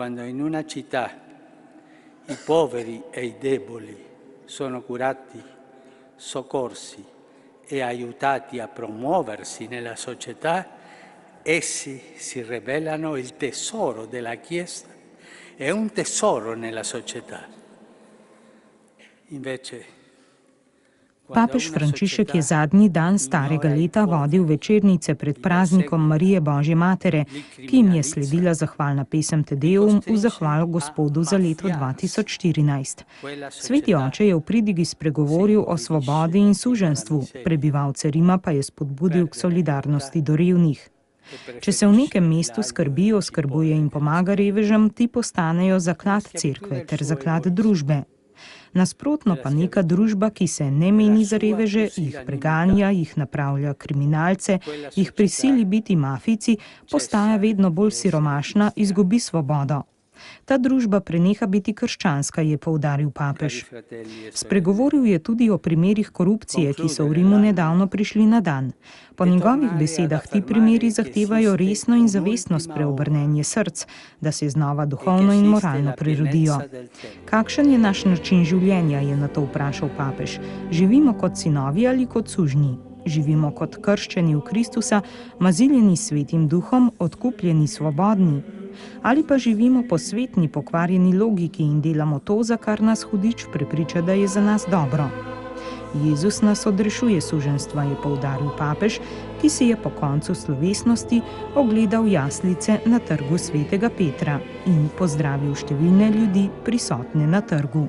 Quando in una città i poveri e i deboli sono curati, soccorsi e aiutati a promuoversi nella società, essi si rivelano il tesoro della Chiesa e un tesoro nella società. Invece, Papež Frančišek je zadnji dan starega leta vodil večernice pred praznikom Marije Božje matere, ki jim je sledila zahvalna pesem Te Deum v zahvalo Gospodu za leto 2014. Sveti oče je v pridigi spregovoril o svobodi in suženjstvu, prebivalce Rima pa je spodbudil k solidarnosti do revnih. Če se v nekem mestu skrbijo, skrbuje in pomaga revežem, ti postanejo zaklad cerkve ter zaklad družbe. Nasprotno pa neka družba, ki se ne meni za reveže, jih preganja, jih napravlja kriminalce, jih prisili biti mafijci, postaja vedno bolj siromašna, izgubi svobodo. Ta družba preneha biti krščanska, je poudaril papež. Spregovoril je tudi o primerih korupcije, ki so v Rimu nedavno prišli na dan. Po njegovih besedah ti primeri zahtevajo resno in zavestno spreobrnenje src, da se znova duhovno in moralno prerodijo. Kakšen je naš način življenja, je na to vprašal papež. Živimo kot sinovi ali kot sužnji? Živimo kot krščeni v Kristusa, maziljeni s Svetim duhom, odkupljeni svobodni? Ali pa živimo po svetni, pokvarjeni logiki in delamo to, za kar nas hudič prepriča, da je za nas dobro? Jezus nas odrešuje suženjstva, je poudaril papež, ki si je po koncu slovesnosti ogledal jaslice na trgu svetega Petra in pozdravil številne ljudi prisotne na trgu.